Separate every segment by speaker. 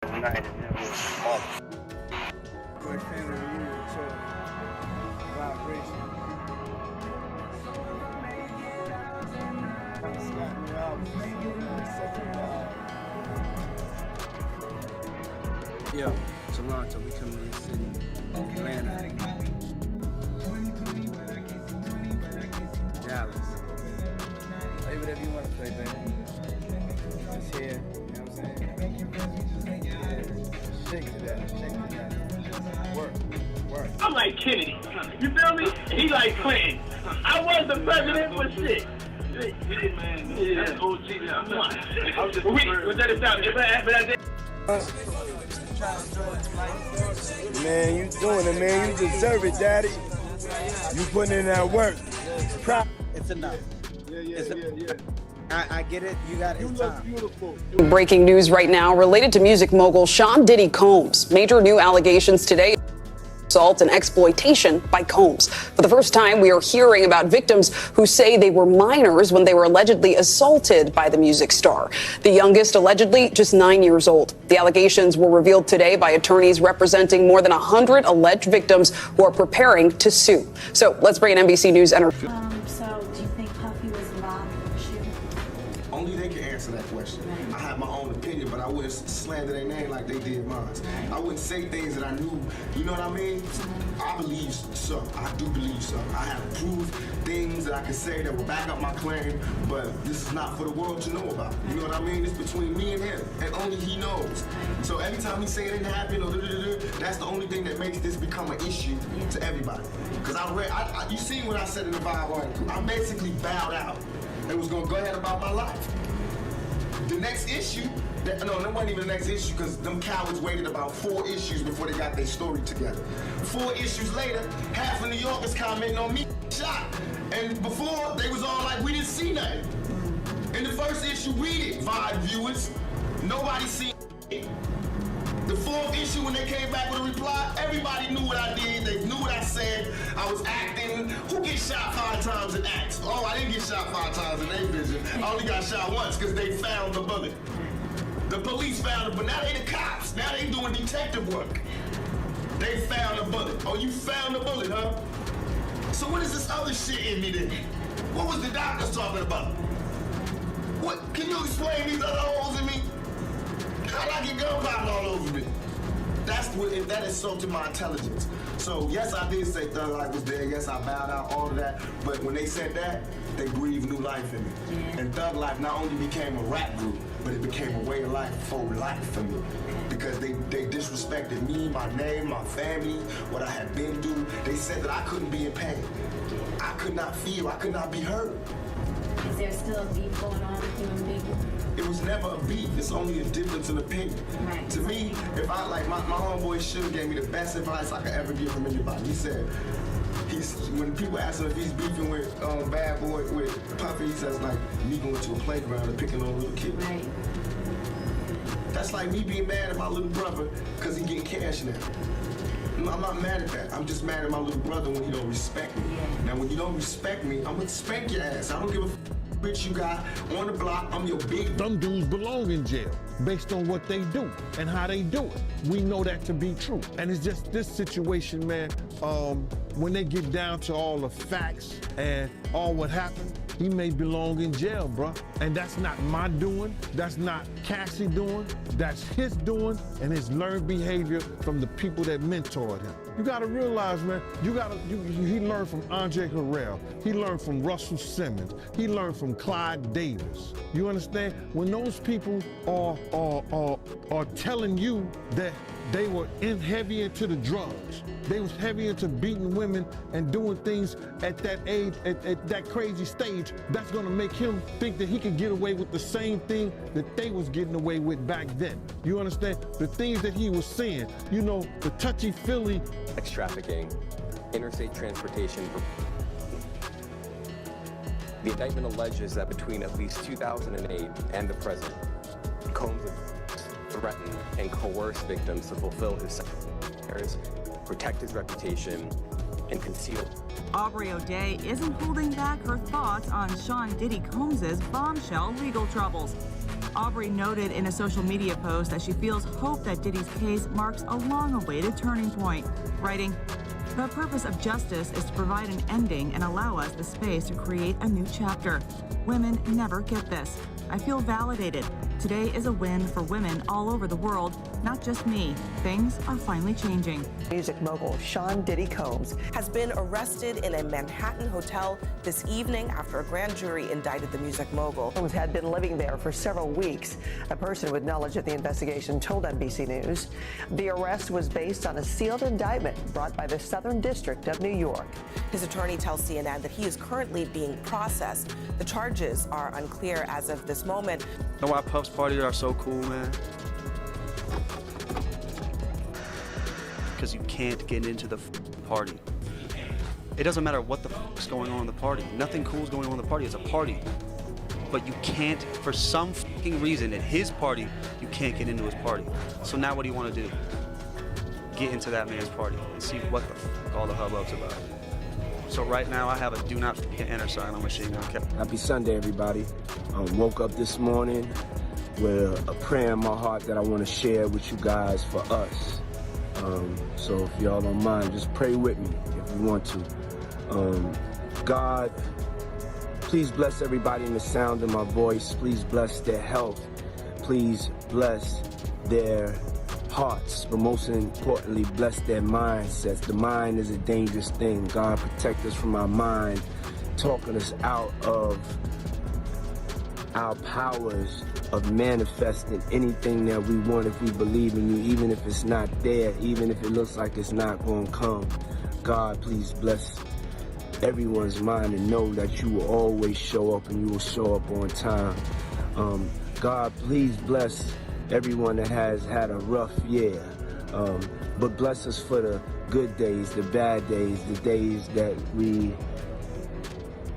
Speaker 1: Night and it was awful.
Speaker 2: Like family reunion, so vibration. It's got new albums. Yo, Toronto, we coming to the city. Atlanta. Dallas. Play whatever you want to play, baby. Just here, you know what I'm saying? Shake to that, shake to that. Work.
Speaker 3: I'm like Kennedy. You feel me? He like Clinton. I was the president, but shit. Yeah, man. Yeah. That's OG. I was just was that a sound?
Speaker 2: Man, you doing it, man. You deserve it, daddy. You putting in that work.
Speaker 4: It's enough.
Speaker 2: Yeah.
Speaker 4: I get it. You got it.
Speaker 2: You look beautiful.
Speaker 5: Breaking news right now related to music mogul Sean Diddy Combs. Major new allegations today. Assault and exploitation by Combs. For the first time, we are hearing about victims who say they were minors when they were allegedly assaulted by the music star. The youngest allegedly just 9 years old. The allegations were revealed today by attorneys representing more than 100 alleged victims who are preparing to sue. So let's bring in NBC News entertainment.
Speaker 6: So do you think Puffy was involved in the shooting?
Speaker 7: Only they can answer that question. I have my own opinion, but I wouldn't slander their name like they did mine. I wouldn't say things that I knew, you know what I mean? I believe so. I do believe so. I have proved things that I can say that will back up my claim, but this is not for the world to know about. You know what I mean? It's between me and him, and only he knows. So every time he say it didn't happen, or that's the only thing that makes this become an issue to everybody. Because you seen what I said in the Vibe article. I basically bowed out and was gonna go ahead about my life. The next issue, that wasn't even the next issue because them cowards waited about 4 issues before they got their story together. 4 issues later, half of New York is commenting on me shot. And before, they was all like, we didn't see nothing. In the first issue, read it, Vibe viewers. Nobody seen it. The 4th issue, when they came back with a reply, everybody knew what I did. They knew what I said. I was acting. Who gets shot 5 times in acts? Oh, I didn't get shot 5 times in their vision. I only got shot once because they found the bullet. The police found it, but now they the cops. Now they doing detective work. They found a bullet. Oh, you found the bullet, huh? So what is this other shit in me then? What was the doctors talking about? What? Can you explain these other holes in me? How'd I get gunpowder all over me? That insulted my intelligence. So yes, I did say Thug Life was there. Yes, I bowed out, all of that. But when they said that, they breathed new life in me. And Thug Life not only became a rap group, but it became a way of life for life for me. Because they disrespected me, my name, my family, what I had been through. They said that I couldn't be in pain. I could not feel, I could not be hurt.
Speaker 6: Is there still a beef going on with you and Bieber?
Speaker 7: It was never a beef, it's only a difference in opinion.
Speaker 6: Right.
Speaker 7: To me, if I, like, my homeboy Sugar gave me the best advice I could ever give from anybody. He said, when people ask him if he's beefing with Bad Boy, with Puffy, he says, like, me going to a playground and picking on little kids.
Speaker 6: Right.
Speaker 7: That's like me being mad at my little brother because he getting cash now. I'm not mad at that. I'm just mad at my little brother when he don't respect me. Now, when you don't respect me, I'm gonna spank your ass. I don't give a bitch you got on the block. I'm your big.
Speaker 8: Some dudes belong in jail based on what they do and how they do it. We know that to be true. And it's just this situation, man, when they get down to all the facts and all what happened, he may belong in jail, bruh. And that's not my doing. That's not Cassie doing. That's his doing and his learned behavior from the people that mentored him. You gotta realize, man, he learned from Andre Harrell. He learned from Russell Simmons. He learned from Clyde Davis. You understand? When those people are telling you that they were heavy into the drugs, they was heavy into beating women and doing things at that age, at that crazy stage, that's gonna make him think that he can get away with the same thing that they was getting away with back then. You understand? The things that he was saying, you know, the touchy-feely.
Speaker 9: Sex trafficking, interstate transportation. The indictment alleges that between at least 2008 and the present, Combs threatened and coerced victims to fulfill his desires, protect his reputation, and conceal.
Speaker 10: Aubrey O'Day isn't holding back her thoughts on Sean Diddy Combs' bombshell legal troubles. Aubrey noted in a social media post that she feels hope that Diddy's case marks a long-awaited turning point, writing, "The purpose of justice is to provide an ending and allow us the space to create a new chapter. Women never get this. I feel validated. Today is a win for women all over the world, not just me. Things are finally changing."
Speaker 11: Music mogul Sean Diddy Combs has been arrested in a Manhattan hotel this evening after a grand jury indicted the music mogul. Combs had been living there for several weeks. A person with knowledge of the investigation told NBC News the arrest was based on a sealed indictment brought by the Southern District of New York. His attorney tells CNN that he is currently being processed. The charges are unclear as of this moment.
Speaker 12: You know why Puff's parties are so cool, man? Because you can't get into the party. It doesn't matter what the is going on in the party. Nothing cool is going on in the party. It's a party. But you can't, for some reason, at his party, you can't get into his party. So now what do you want to do? Get into that man's party and see what the all the hubbub's about. So right now I have a do not enter sign on Machine Gun Kelly.
Speaker 13: Happy Sunday, everybody. Woke up this morning with a prayer in my heart that I want to share with you guys for us. So if y'all don't mind, just pray with me if you want to. God, please bless everybody in the sound of my voice. Please bless their health. Please bless their hearts, but most importantly, bless their mindsets. The mind is a dangerous thing. God, protect us from our mind, talking us out of our powers of manifesting anything that we want if we believe in you, even if it's not there, even if it looks like it's not going to come. God, please bless everyone's mind and know that you will always show up and you will show up on time. God, please bless everyone that has had a rough year, but bless us for the good days, the bad days, the days that we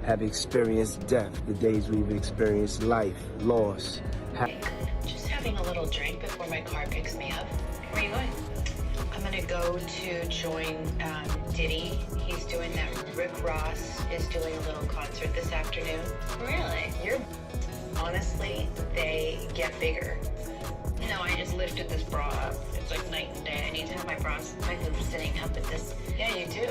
Speaker 13: have experienced death, the days we've experienced life, loss.
Speaker 14: Just having a little drink before my car picks me up. Where are you going? I'm gonna go to join Diddy. He's doing that. Rick Ross is doing a little concert this afternoon. Really? Honestly, they get bigger. No, I just lifted this bra up. It's like night and day. I need to have my bras sitting up at this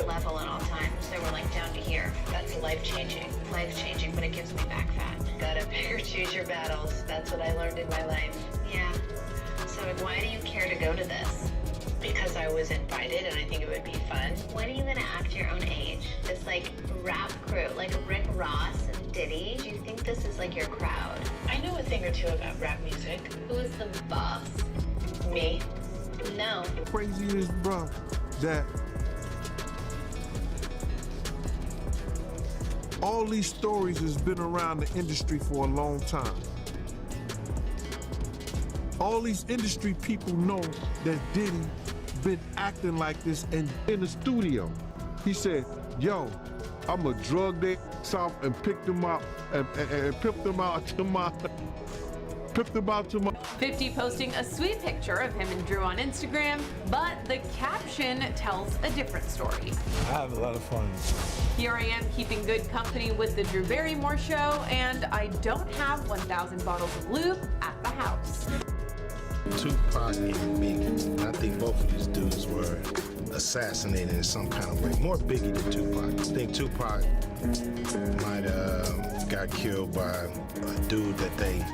Speaker 14: level at all times. They were like down to here. That's life-changing. Life-changing, but it gives me back fat. Gotta pick or choose your battles. That's what I learned in my life. Yeah. So why do you care to go to this? Because I was invited and I think it would be fun. When are you gonna act your own age? This like rap crew, like Rick Ross and Diddy. Do you think this is like your crowd? I know a thing or two about rap music. Who is the boss? Me? No.
Speaker 8: Crazy is, bro, that all these stories has been around the industry for a long time. All these industry people know that Diddy been acting like this and in the studio. He said, yo, I'm gonna drug their south and pick them up and pimp them out to my
Speaker 15: 50 posting a sweet picture of him and Drew on Instagram, but the caption tells a different story.
Speaker 16: I have a lot of fun.
Speaker 15: Here I am keeping good company with the Drew Barrymore show, and I don't have 1,000 bottles of lube at the house.
Speaker 16: Tupac and Biggie. I think both of these dudes were assassinated in some kind of way. More Biggie than Tupac. I think Tupac might have got killed by a dude that they,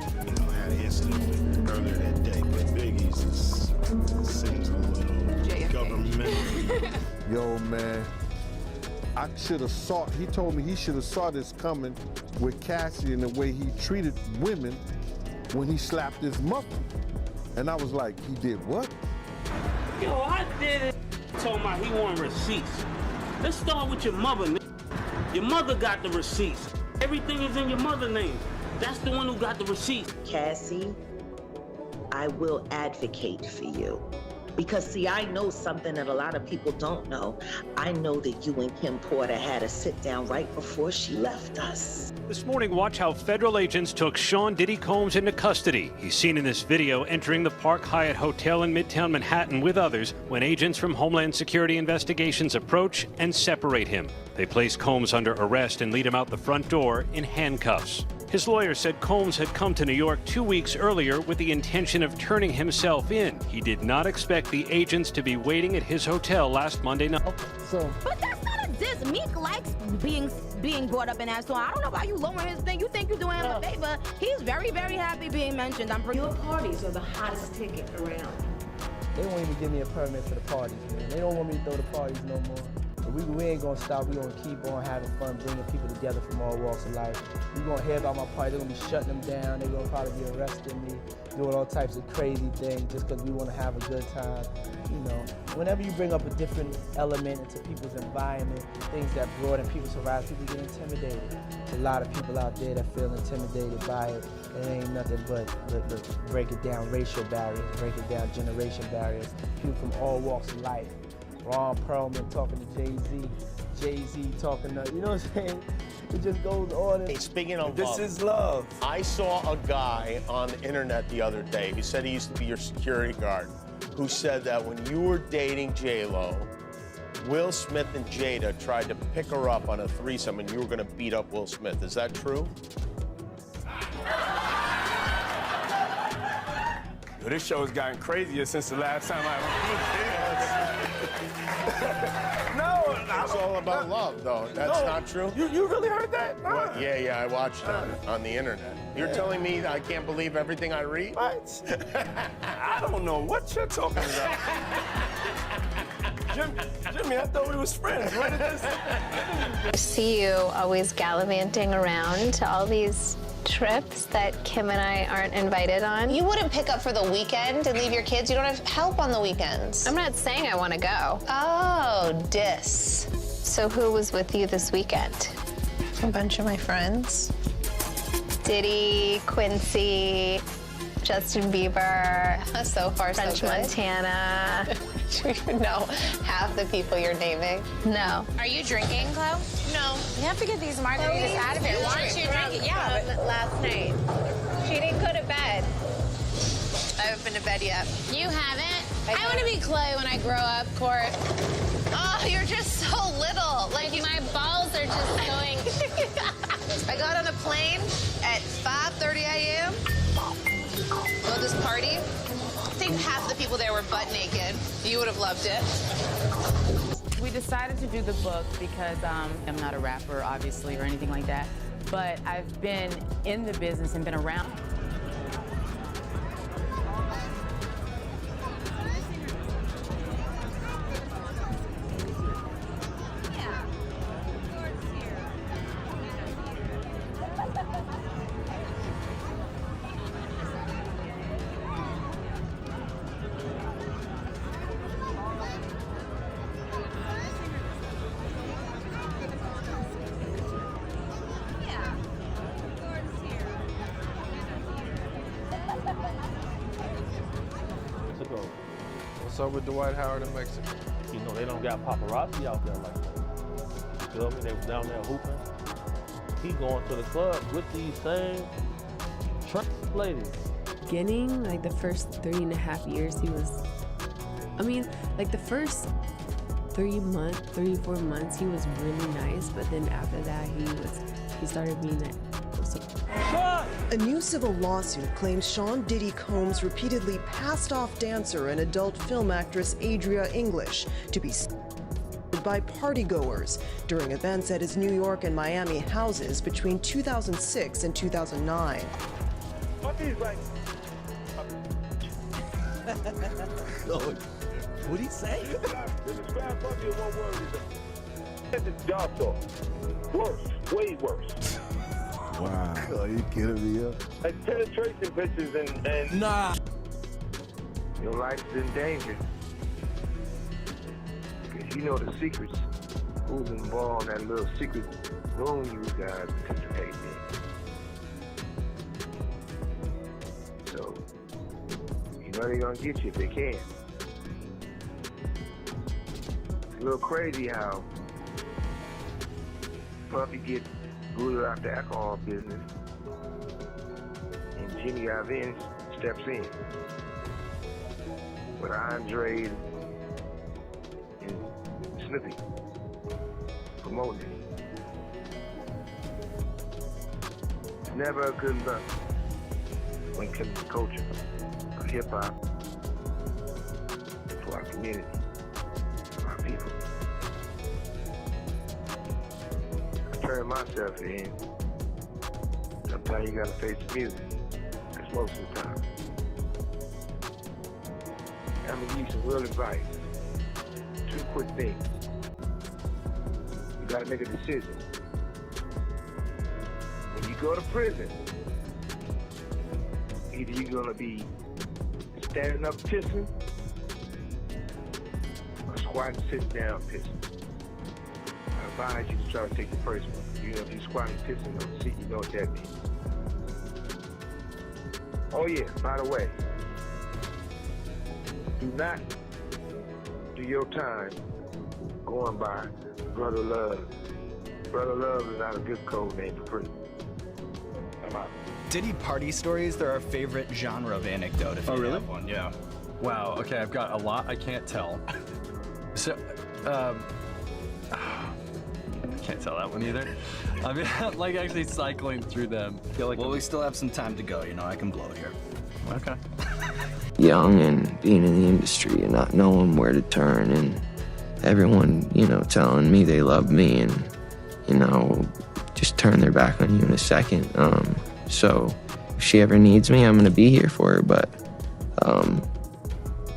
Speaker 16: had an incident with earlier that day. But Biggie's seems a little governmental.
Speaker 8: Yo, man, I should have saw. He told me he should have saw this coming with Cassie and the way he treated women when he slapped his mother. And I was like, he did what?
Speaker 3: Yo, I did it. Told my he want receipts. Let's start with your mother, man. Your mother got the receipts. Everything is in your mother's name. That's the one who got the receipts.
Speaker 17: Cassie, I will advocate for you. Because see, I know something that a lot of people don't know. I know that you and Kim Porter had a sit down right before she left us.
Speaker 18: This morning, watch how federal agents took Sean Diddy Combs into custody. He's seen in this video entering the Park Hyatt Hotel in Midtown Manhattan with others when agents from Homeland Security Investigations approach and separate him. They place Combs under arrest and lead him out the front door in handcuffs. His lawyer said Combs had come to New York 2 weeks earlier with the intention of turning himself in. He did not expect the agents to be waiting at his hotel last Monday night.
Speaker 19: But that's not a diss. Meek likes being brought up in that song. I don't know why you lowering his thing. You think you're doing him a favor. He's very, very happy being mentioned. Your parties are the hottest ticket around.
Speaker 2: They won't even give me a permit for the parties, man. They don't want me to throw the parties no more. But we ain't gonna stop. We gonna keep on having fun, bringing people together from all walks of life. You gonna hear about my party. They're gonna be shutting them down. They're gonna probably be arresting me, doing all types of crazy things just because we want to have a good time. You know, whenever you bring up a different element into people's environment, things that broaden people's horizons, people get intimidated. There's a lot of people out there that feel intimidated by it. It ain't nothing but break it down racial barriers, break it down generation barriers. People from all walks of life. Ron Perlman talking to Jay-Z, Jay-Z talking to, you know what I'm saying? It just goes on.
Speaker 20: Hey, speaking of
Speaker 2: this
Speaker 20: love,
Speaker 2: is love.
Speaker 20: I saw a guy on the internet the other day who said he used to be your security guard, who said that when you were dating J-Lo, Will Smith and Jada tried to pick her up on a threesome and you were going to beat up Will Smith. Is that true?
Speaker 21: Well, this show has gotten crazier since the last time No,
Speaker 20: it's all about love, though. That's not true.
Speaker 21: You really heard that? Nah.
Speaker 20: What? Yeah, I watched it on the internet. You're telling me I can't believe everything I read?
Speaker 21: What? I don't know what you're talking about. Jimmy, I thought we was friends. What is this?
Speaker 22: I see you always gallivanting around to all these trips that Kim and I aren't invited on.
Speaker 23: You wouldn't pick up for the weekend and leave your kids? You don't have help on the weekends.
Speaker 22: I'm not saying I want to go.
Speaker 23: Oh, diss.
Speaker 22: So who was with you this weekend?
Speaker 23: A bunch of my friends.
Speaker 22: Diddy, Quincy, Justin Bieber,
Speaker 23: so far
Speaker 22: French
Speaker 23: so good.
Speaker 22: Montana.
Speaker 23: Do you even know half the people you're naming?
Speaker 22: No.
Speaker 23: Are you drinking, Chloe? No. You have to get these margaritas out of here. Why aren't you drinking? Yeah, but
Speaker 22: last night. She didn't go to bed.
Speaker 23: I haven't been to bed yet.
Speaker 22: You haven't?
Speaker 23: I want to be Chloe when I grow up, Court. Oh, you're just so little.
Speaker 22: Like my balls are just going.
Speaker 23: I got on a plane at 5:30 a.m. We'll just party. I think half the people there were butt naked. You would have loved it.
Speaker 24: We decided to do the book because I'm not a rapper, obviously, or anything like that. But I've been in the business and been around.
Speaker 25: What's up with Dwight Howard in Mexico?
Speaker 26: You know, they don't got paparazzi out there like that. You feel me? They was down there hooping. He going to the club with these same ladies.
Speaker 6: Beginning, like the first 3.5 years, he was, I mean, like the first 3 4 months, he was really nice, but then after that, he started being that.
Speaker 27: A new civil lawsuit claims Sean Diddy Combs repeatedly passed off dancer and adult film actress Adria English to be by partygoers during events at his New York and Miami houses between 2006 and 2009.
Speaker 28: What'd he say?
Speaker 21: Describe puppy in one word. It's job talk. Worse, way worse.
Speaker 28: Wow. Are you kidding me?
Speaker 21: Like penetration pictures and
Speaker 28: Nah.
Speaker 29: Your life's in danger. Because you know the secrets. Who's involved in that little secret room you guys participate in. So, you know they're gonna get you if they can. It's a little crazy how Puffy gets glued out the alcohol business and Jimmy Iovine steps in with Andre and Snoopy promoting it. never a good look when it comes to culture of hip-hop for our community, for our people. I turn myself in. Sometimes you gotta face the music. That's most of the time. I'm gonna give you some real advice. 2 quick things. You gotta make a decision. When you go to prison, either you're gonna be standing up pissing or squatting, sitting down pissing. I advise you to try to take the first one. You know, if you're squatting, pissing on the seat, you know what that means. Oh yeah, by the way, do not do your time going by Brother Love. Brother Love is not a good code name for prison. I'm out.
Speaker 1: Diddy party stories, they're our favorite genre of anecdote, if you have one, yeah.
Speaker 4: Wow, okay, I've got a lot I can't tell. So, I can't tell that one either. I mean, like actually cycling through them. I feel like
Speaker 1: Well, we still have some time to go, you know, I can blow here.
Speaker 4: Okay.
Speaker 5: Young and being in the industry and not knowing where to turn, and everyone, you know, telling me they love me and, you know, just turn their back on you in a second. So if she ever needs me, I'm gonna be here for her. But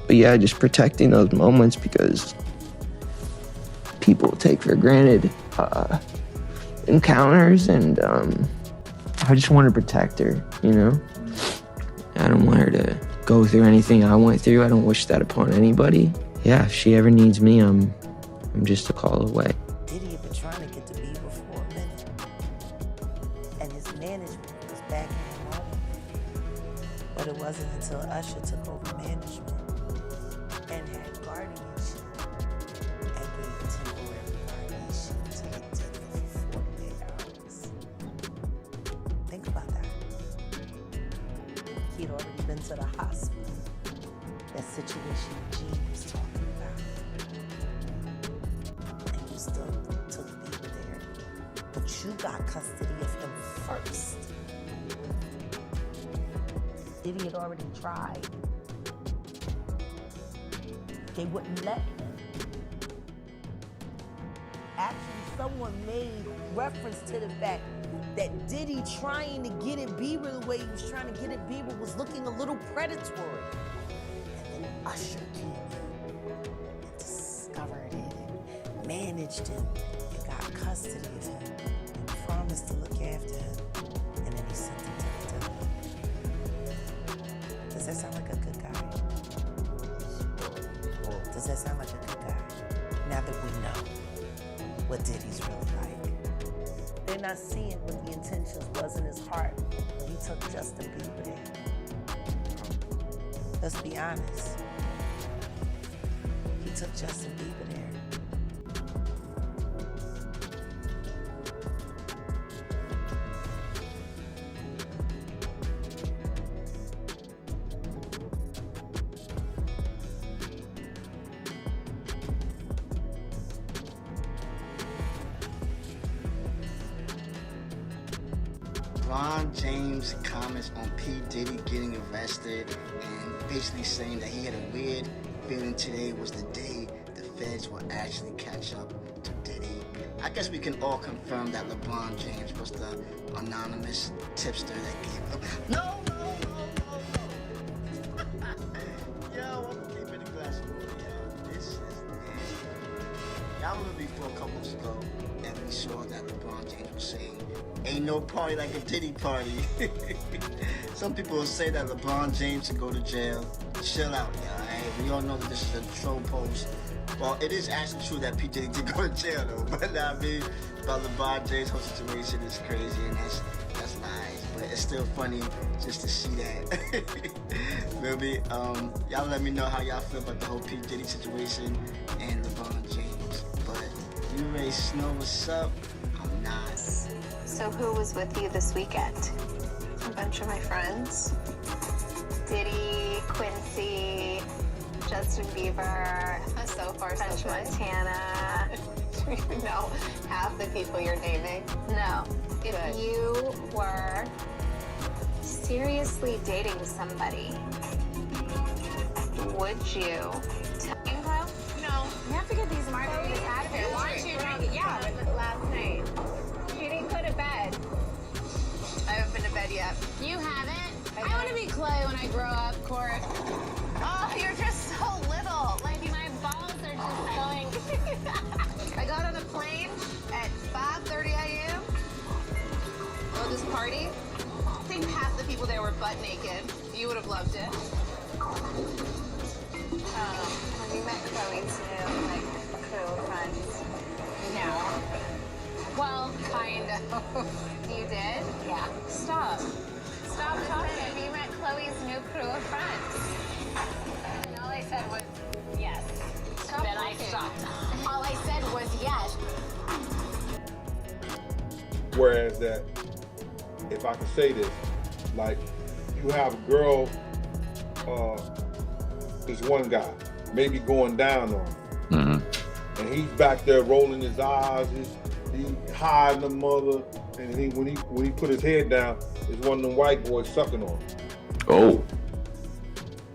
Speaker 5: yeah, just protecting those moments, because people take for granted encounters, and I just want to protect her, you know? I don't want her to go through anything I went through. I don't wish that upon anybody. Yeah, if she ever needs me, I'm just a call away.
Speaker 7: Diddy had been trying to get to Bieber for a minute, and his management was backing him up. But it wasn't until Usher took over management and had guardianship and gave temporary guardianship to Diddy for 48 hours. Think about that. He'd already been to the hospital. That situation Gene was talking about. And you still took Bieber there. But you got custody of him first. Diddy had already tried. They wouldn't let him. Actually, someone made reference to the fact that Diddy trying to get at Bieber the way he was trying to get at Bieber was looking a little predatory. And then Usher came in and discovered it and managed him and got custody of him and promised to look after him. And then he sent him to the devil. Does that sound like a good guy? Does that sound like a good guy? Now that we know what Diddy's really like. They're not seeing what the intentions was in his heart when he took Justin Bieber there. Let's be honest. He took Justin Bieber there.
Speaker 9: LeBron James comments on P. Diddy getting arrested and basically saying that he had a weird feeling today was the day the feds will actually catch up to Diddy. I guess we can all confirm that LeBron James was the anonymous tipster that gave him. No! Yo, I'm keeping the glass of water, yo. This is nasty. Y'all remember before a couple weeks ago that we saw that LeBron James was saying, ain't no party like a Diddy party. Some people will say that LeBron James should go to jail. Chill out, y'all. Hey, we all know that this is a troll post. Well, it is actually true that P. Diddy did go to jail, though. But I mean, about LeBron James' whole situation is crazy, and that's lies. But it's still funny just to see that. Maybe y'all let me know how y'all feel about the whole P. Diddy situation and LeBron James. But you ready to know what's up? I'm not.
Speaker 22: So who was with you this weekend? A bunch of my friends. Diddy, Quincy, Justin Bieber, so far French Montana. Do you know half the people you're naming? No. If you were seriously dating somebody, would you tell him?
Speaker 19: No, you have to get these margaritas out of here. Why aren't you drinking? Yeah, but last night. She didn't go to bed.
Speaker 23: I haven't been to bed yet.
Speaker 19: You haven't? I want to be Clay when I grow up, Court.
Speaker 23: Oh, you're just so little.
Speaker 19: Like, my balls are just going.
Speaker 23: I got on a plane at 5:30 a.m. Go to this party. I think half the people there were butt naked. You would have loved it.
Speaker 22: Have you met Chloe's new, like, crew of friends?
Speaker 19: No. Well, kind of.
Speaker 22: You did?
Speaker 19: Yeah.
Speaker 22: Stop.
Speaker 19: Stop talking.
Speaker 22: Have you met Chloe's new crew of friends?
Speaker 19: And all I said was yes.
Speaker 22: Stop
Speaker 19: Then I
Speaker 22: talking.
Speaker 19: stopped. All I said was yes.
Speaker 21: Whereas that, if I can say this, like you have a girl, this one guy, maybe going down on him, and he's back there rolling his eyes, he hiding the mother, and when he put his head down, it's one of them white boys sucking on him.
Speaker 5: Oh.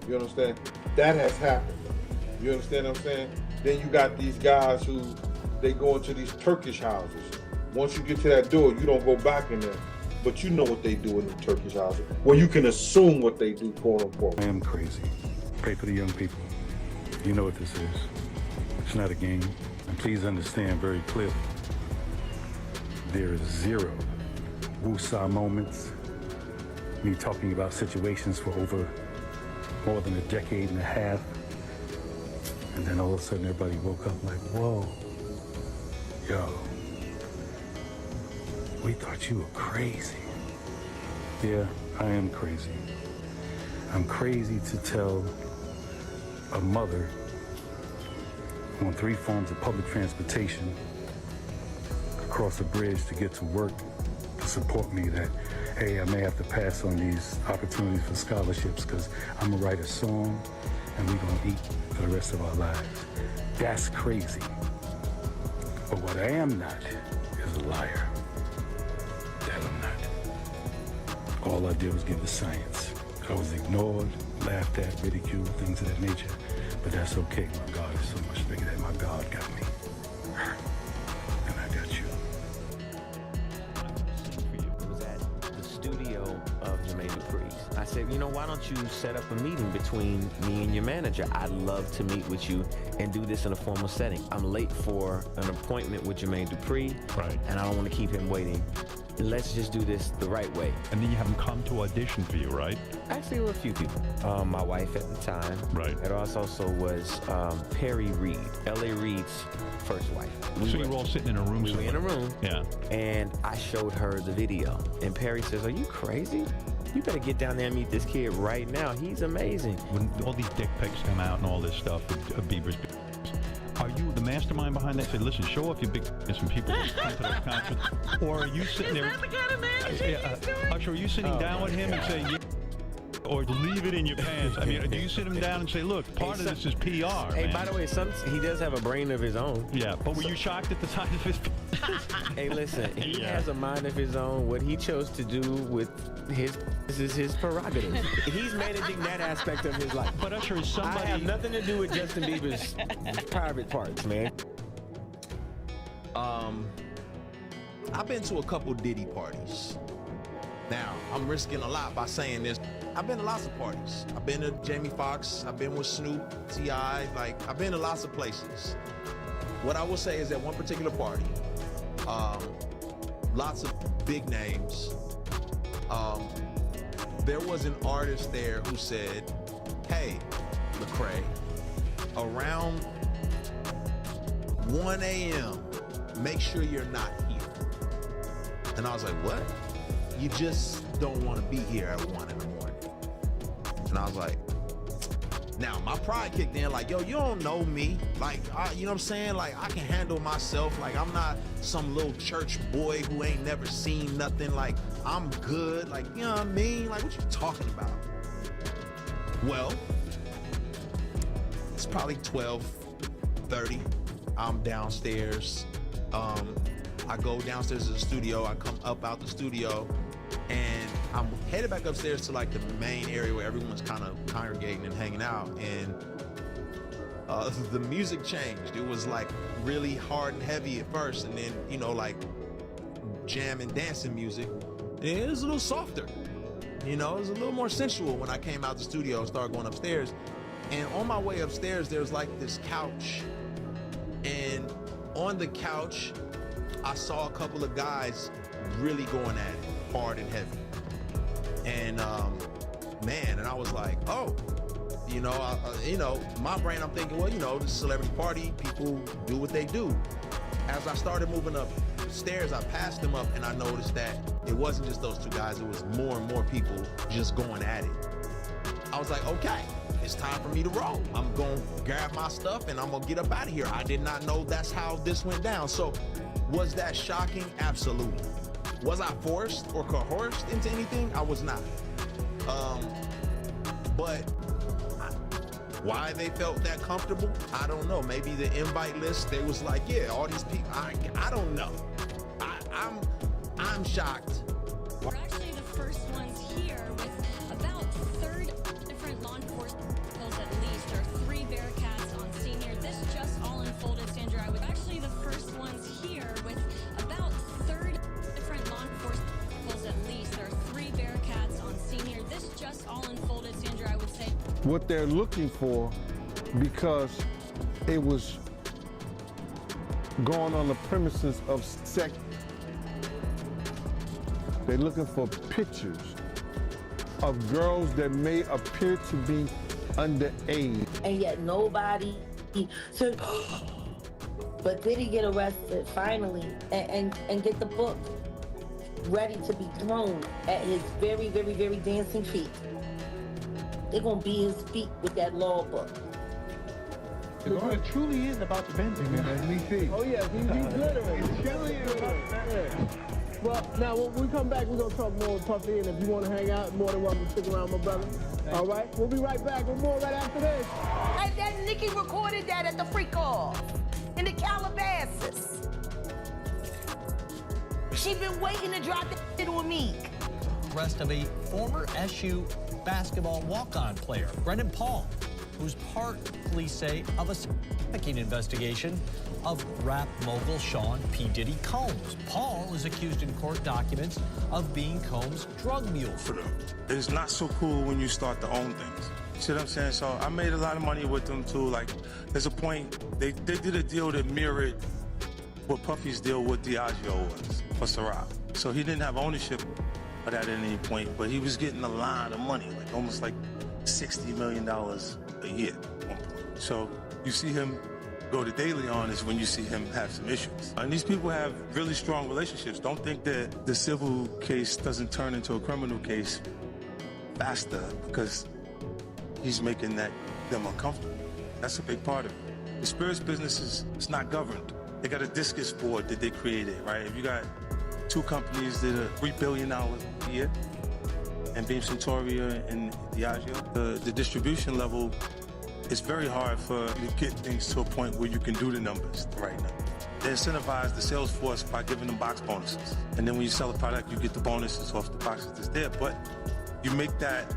Speaker 21: You understand? That has happened. You understand what I'm saying? Then you got these guys who, they go into these Turkish houses. Once you get to that door, you don't go back in there. But you know what they do in the Turkish houses. Well, you can assume what they do, quote unquote.
Speaker 3: I am crazy. Pray for the young people. You know what this is. It's not a game. And please understand very clearly, there is zero woosah moments. Me talking about situations for over more than a decade and a half. And then all of a sudden everybody woke up like, whoa, yo, we thought you were crazy. Yeah, I am crazy. I'm crazy to tell a mother on 3 forms of public transportation across a bridge to get to work to support me that, hey, I may have to pass on these opportunities for scholarships because I'm gonna write a song and we're gonna eat for the rest of our lives. That's crazy. But what I am not is a liar. That I'm not. All I did was give the science. I was ignored, laughed at, ridiculed, things of that nature. But that's okay. My God is so much bigger than my God got me. And I got you.
Speaker 8: It was at the studio of Jermaine Dupri's. I said, you know, why don't you set up a meeting between me and your manager? I'd love to meet with you and do this in a formal setting. I'm late for an appointment with Jermaine Dupri,
Speaker 10: right? And
Speaker 8: I don't want to keep him waiting. Let's just do this the right way.
Speaker 10: And then you have him come to audition for you, right?
Speaker 8: Actually, there were a few people. My wife at the time.
Speaker 10: Right.
Speaker 8: It also was Perry Reed, L.A. Reid's first wife.
Speaker 10: So you were all sitting in a room
Speaker 8: We were in a room.
Speaker 10: Yeah.
Speaker 8: And I showed her the video. And Perry says, are you crazy? You better get down there and meet this kid right now. He's amazing.
Speaker 10: When all these dick pics come out and all this stuff of Bieber's, are you the mastermind behind that? Say, listen, show off your big and some people come to those concerts. Or are you sitting there?
Speaker 19: Is that the kind of man?
Speaker 10: Usher, are you sitting down with him and say, yeah, or leave it in your pants? I mean, do you sit him down and say, look, part of this is PR,
Speaker 8: Hey,
Speaker 10: man.
Speaker 8: by the way, he does have a brain of his own.
Speaker 10: Yeah, but were you shocked at the size of his?
Speaker 8: Hey, listen, he has a mind of his own. What he chose to do with this is his prerogative. He's managing that aspect of his life.
Speaker 10: But Usher is somebody.
Speaker 8: I have nothing to do with Justin Bieber's private parts, man.
Speaker 11: I've been to a couple Diddy parties. Now, I'm risking a lot by saying this. I've been to lots of parties. I've been to Jamie Foxx, I've been with Snoop, T.I., like, I've been to lots of places. What I will say is at one particular party, lots of big names. There was an artist there who said, hey, Lecrae, around 1 a.m., make sure you're not here. And I was like, what? You just don't want to be here at 1 in the morning. And I was like, now my pride kicked in, like, yo, you don't know me. Like, you know what I'm saying? Like, I can handle myself. Like, I'm not some little church boy who ain't never seen nothing. Like, I'm good. Like, you know what I mean? Like, what you talking about? Well, it's probably 12:30. I'm downstairs. I go downstairs to the studio, I come up out the studio, and I'm headed back upstairs to like the main area where everyone's kind of congregating and hanging out, and the music changed. It was like really hard and heavy at first, and then, you know, like jam and dancing music. And it was a little softer. You know, it was a little more sensual when I came out the studio and started going upstairs. And on my way upstairs, there's like this couch. And on the couch, I saw a couple of guys really going at it, hard and heavy. And man, and I was like, oh, you know, my brain, I'm thinking, well, you know, this is a celebrity party, people do what they do. As I started moving upstairs, I passed them up, and I noticed that it wasn't just those two guys, it was more and more people just going at it. I was like, okay, it's time for me to roll. I'm gonna grab my stuff and I'm gonna get up out of here. I did not know that's how this went down. So was that shocking? Absolutely. Was I forced or coerced into anything? I was not. But why they felt that comfortable, I don't know. Maybe the invite list, they was like, yeah, all these people, I don't know. I'm shocked.
Speaker 2: We're actually the first ones here with about 30 different law enforcement vehicles at least. There are 3 Bearcats on scene here. This just all unfolded, Sandra. I was actually the first ones here with about 30 different law enforcement vehicles at least. There are 3 Bearcats on scene here. This just all unfolded, Sandra, I would say.
Speaker 21: What they're looking for, because it was going on the premises of sex. They're looking for pictures of girls that may appear to be underage.
Speaker 12: And yet nobody said, but did he get arrested finally and get the book ready to be thrown at his very, very, very dancing feet? They're gonna be his feet with that law book.
Speaker 13: It truly is about the Benjamin.
Speaker 21: Oh yeah, he's glittering. It truly is about the Benjamin.
Speaker 13: Well, now when we come back, we're gonna talk more with Puffy, and if you want to hang out, more than welcome to stick around, my brother. All right, we'll be right back with more right after this.
Speaker 7: And then Nikki recorded that at the freak off in the Calabasas. She been waiting to drop that shit on me.
Speaker 14: Arrest of a former SU basketball walk-on player, Brendan Paul, who's part, police say, of a trafficking investigation of rap mogul Sean P. Diddy Combs. Paul is accused in court documents of being Combs' drug mule.
Speaker 3: It's not so cool when you start to own things. See what I'm saying? So I made a lot of money with them too. Like, there's a point, they did a deal that mirrored what Puffy's deal with Diageo was for Ciroc. So he didn't have ownership of that at any point, but he was getting a lot of money, like almost like $60 million a year at one point. So you see him go to daily on is when you see him have some issues. And these people have really strong relationships. Don't think that the civil case doesn't turn into a criminal case faster because he's making them uncomfortable. That's a big part of it. The spirits business is not governed. They got a discus board that they created, right? If you got 2 companies that are $3 billion a year, and Beam Centauria and Diageo, the distribution level, it's very hard for you to get things to a point where you can do the numbers right now. They incentivize the sales force by giving them box bonuses. And then when you sell a product, you get the bonuses off the boxes that's there. But you make that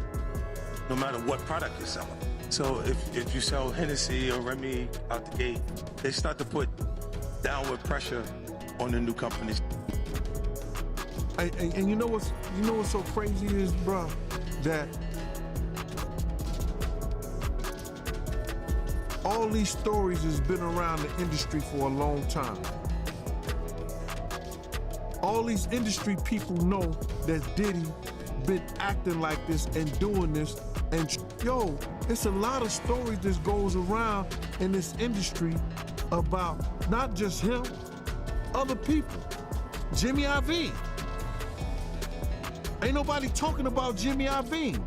Speaker 3: no matter what product you're selling. So if you sell Hennessy or Remy out the gate, they start to put downward pressure on the new companies.
Speaker 21: And you know what's so crazy is, bro, that all these stories has been around the industry for a long time. All these industry people know that Diddy been acting like this and doing this, and yo, it's a lot of stories that goes around in this industry about not just him, other people. Jimmy Iovine. Ain't nobody talking about Jimmy Iovine.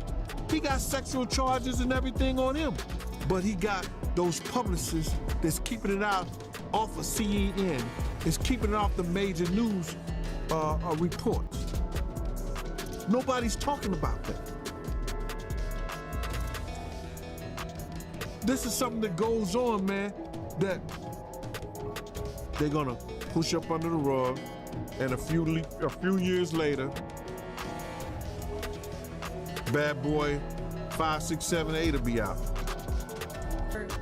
Speaker 21: He got sexual charges and everything on him, but he got those publicists that's keeping it out off of CNN, is keeping it off the major news reports. Nobody's talking about that. This is something that goes on, man, that they're gonna push up under the rug, and a few years later, Bad Boy 5, 6, 7, 8 will be out.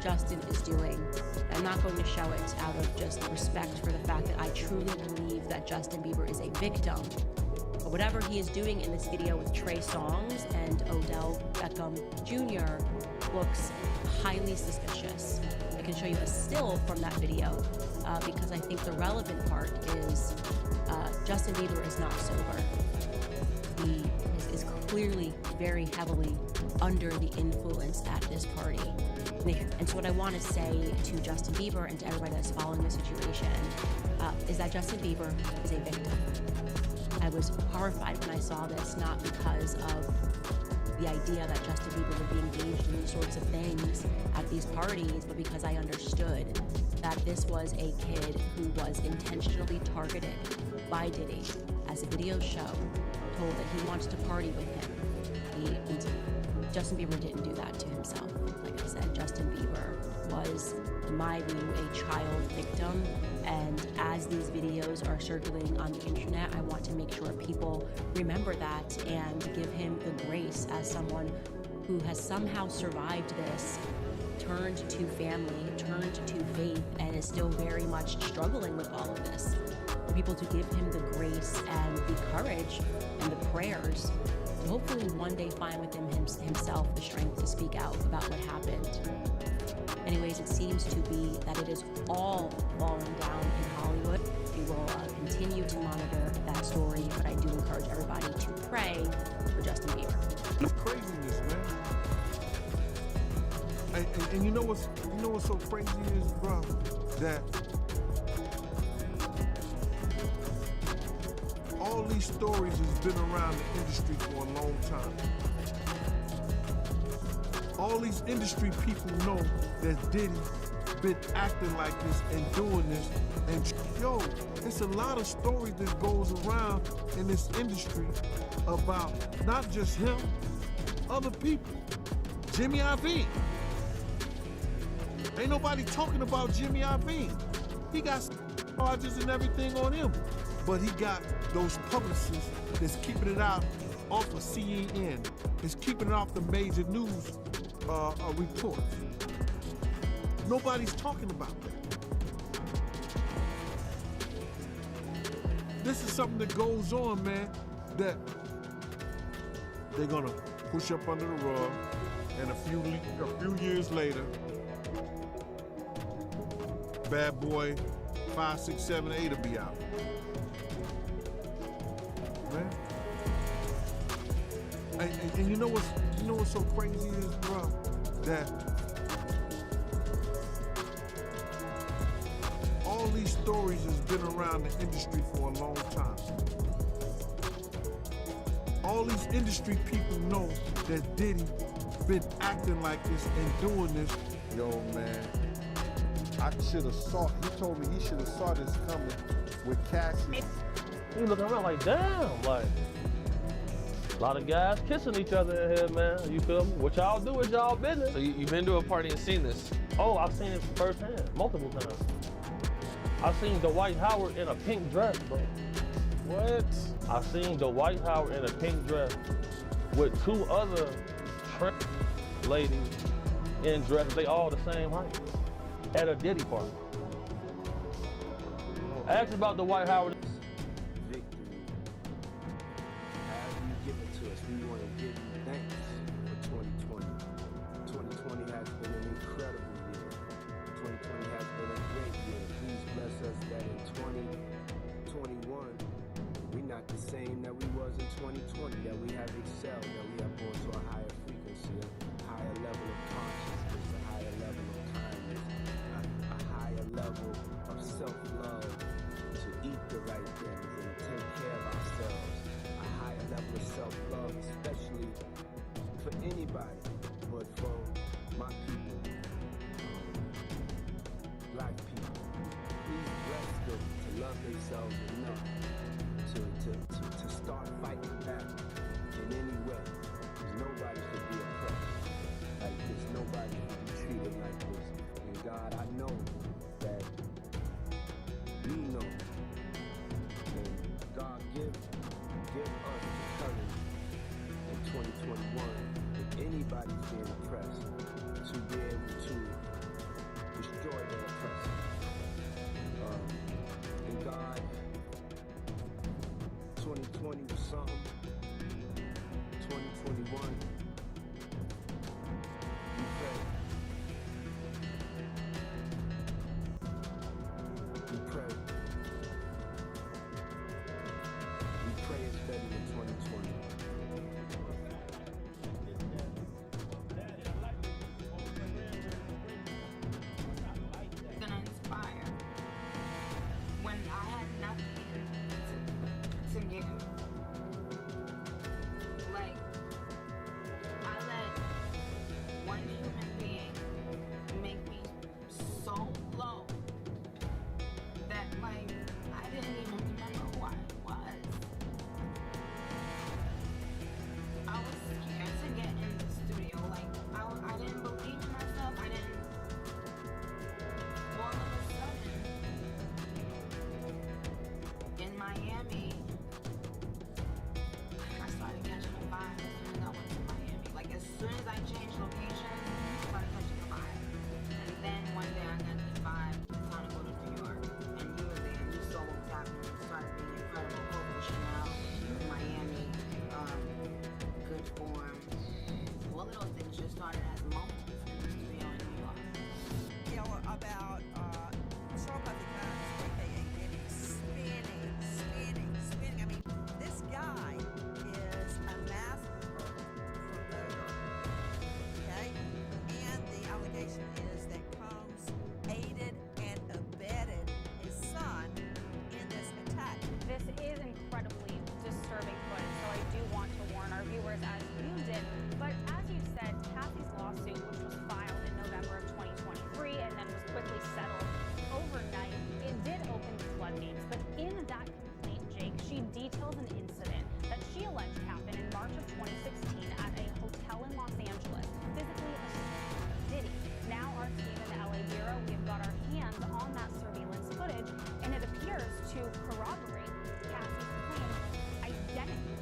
Speaker 6: Justin is doing. I'm not going to show it out of just respect for the fact that I truly believe that Justin Bieber is a victim. But whatever he is doing in this video with Trey Songz and Odell Beckham Jr. looks highly suspicious. I can show you a still from that video because I think the relevant part is Justin Bieber is not sober. He is clearly very heavily under the influence at this party. And so what I want to say to Justin Bieber and to everybody that's following the situation is that Justin Bieber is a victim. I was horrified when I saw this, not because of the idea that Justin Bieber would be engaged in these sorts of things at these parties, but because I understood that this was a kid who was intentionally targeted by Diddy, as the videos show, told that he wants to party with him. Justin Bieber didn't do that to himself. Like I said, Justin Bieber was, in my view, a child victim. And as these videos are circulating on the internet, I want to make sure people remember that and give him the grace as someone who has somehow survived this, turned to family, turned to faith, and is still very much struggling with all of this. For people to give him the grace and the courage and the prayers to hopefully one day find within himself the strength to speak out about what happened. Anyways, it seems to be that it is all falling down in Hollywood. We will continue to monitor that story, but I do encourage everybody to pray for Justin Bieber.
Speaker 21: It's craziness, man. And you know what's so crazy is, bro, that all these stories has been around the industry for a long time. All these industry people know that Diddy been acting like this and doing this. And yo, it's a lot of stories that goes around in this industry about not just him, other people. Jimmy Iovine. Ain't nobody talking about Jimmy Iovine. He got charges and everything on him. But he got those publicists that's keeping it out off of CNN. It's keeping it off the major news reports. Nobody's talking about that. This is something that goes on, man, that they're gonna push up under the rug, and a few years later, Bad Boy 5, 6, 7, 8 will be out. Man. And you know what's so crazy is, bro, that all these stories has been around the industry for a long time. All these industry people know that Diddy been acting like this and doing this. Yo, man, I should have saw. He told me he should have saw this coming with Cassie.
Speaker 15: You looking around like, damn, like, a lot of guys kissing each other in here, man. You feel me? What y'all do is y'all business.
Speaker 16: So you've been to a party and seen this?
Speaker 15: Oh, I've seen it firsthand, multiple times. I've seen Dwight Howard in a pink dress, bro.
Speaker 16: What?
Speaker 15: I've seen Dwight Howard in a pink dress with two other ladies in dresses. They all the same height at a Diddy party. Ask about Dwight Howard.
Speaker 17: That we have excelled, that we have gone to a higher frequency, a higher level of consciousness, a higher level of kindness, a higher level of self-love to eat the right things and take care of ourselves, a higher level of self-love, especially for anybody, but for my people, black people. Please bless them to love themselves enough to start fighting back in any way. Because nobody should be oppressed like this. Nobody should be treated like this. And God, I know that we know something? 2021. You pray. You pray. You pray it's better than 2020.
Speaker 19: Gonna inspire. When I had nothing to give. Like, I let one human being make me so low that, like, I didn't even remember who I was. I was scared to get in the studio. Like, I didn't believe in myself. I didn't. All of a sudden, in Miami, I started catching a vibe as soon as I went to Miami. Like, as soon as I changed locations, I started catching a vibe. And then one day I got this vibe, it's time to go to New York. And you were there, and you saw what was happening. You started being incredible. Coco Chanel, Miami, Good Form. All of those things just started as moments in the studio in New York.
Speaker 1: You know, about Trump, I think that's aka Diddy, spinning. I mean, this guy is a master promoter, okay? And the allegation is that Combs aided and abetted his son in this attack.
Speaker 2: This is incredibly disturbing footage, so I do want to warn our viewers, as you did. But as you said, Kathy's lawsuit, which was filed in November of 2023 and then was quickly settled overnight, it did open the floodgates. But in that complaint, Jake, she details an incident that she alleged happened in March of 2016 at a hotel in Los Angeles, physically assaulting Diddy. Now our team in the LA Bureau, we've got our hands on that surveillance footage, and it appears to corroborate Kathy's claims identically.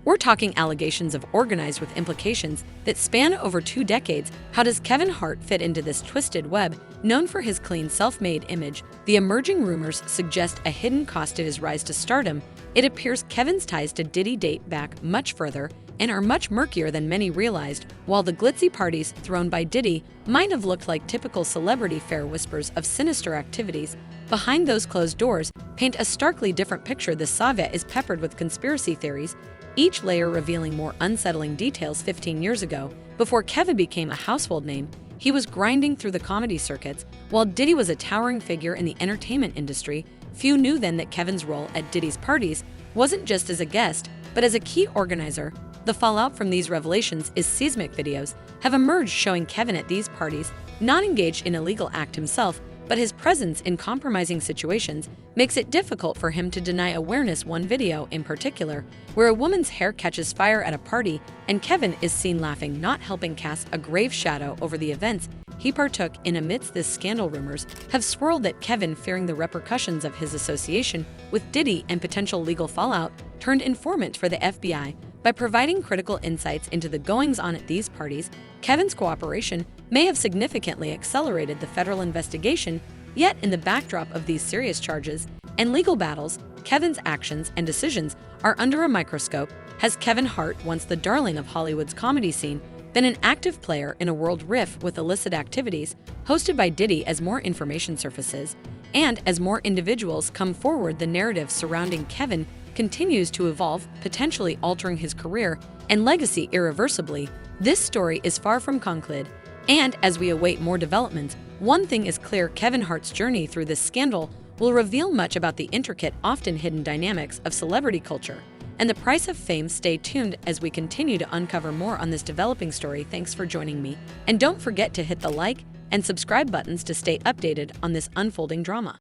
Speaker 18: We're talking allegations of organized with implications that span over 2 decades. How does Kevin Hart fit into this twisted web? Known for his clean, self-made image, the emerging rumors suggest a hidden cost to his rise to stardom. It appears Kevin's ties to Diddy date back much further and are much murkier than many realized. While the glitzy parties thrown by Diddy might have looked like typical celebrity fair whispers of sinister activities, behind those closed doors paint a starkly different picture. The saga is peppered with conspiracy theories, each layer revealing more unsettling details. 15 years ago, before Kevin became a household name, he was grinding through the comedy circuits, while Diddy was a towering figure in the entertainment industry. Few knew then that Kevin's role at Diddy's parties wasn't just as a guest, but as a key organizer. The fallout from these revelations is seismic. Videos have emerged showing Kevin at these parties, not engaged in illegal act himself, but his presence in compromising situations makes it difficult for him to deny awareness. One video in particular, where a woman's hair catches fire at a party and Kevin is seen laughing, not helping cast a grave shadow over the events he partook in. Amidst this scandal, rumors have swirled that Kevin, fearing the repercussions of his association with Diddy and potential legal fallout, turned informant for the FBI. By providing critical insights into the goings-on at these parties, Kevin's cooperation may have significantly accelerated the federal investigation. Yet, in the backdrop of these serious charges and legal battles, Kevin's actions and decisions are under a microscope. Has Kevin Hart, once the darling of Hollywood's comedy scene, been an active player in a world rife with illicit activities hosted by Diddy? As more information surfaces and as more individuals come forward, the narrative surrounding Kevin continues to evolve, potentially altering his career and legacy irreversibly. This story is far from concluded, and as we await more developments, one thing is clear: Kevin Hart's journey through this scandal will reveal much about the intricate, often hidden dynamics of celebrity culture and the price of fame. Stay tuned as we continue to uncover more on this developing story. Thanks for joining me, and don't forget to hit the like and subscribe buttons to stay updated on this unfolding drama.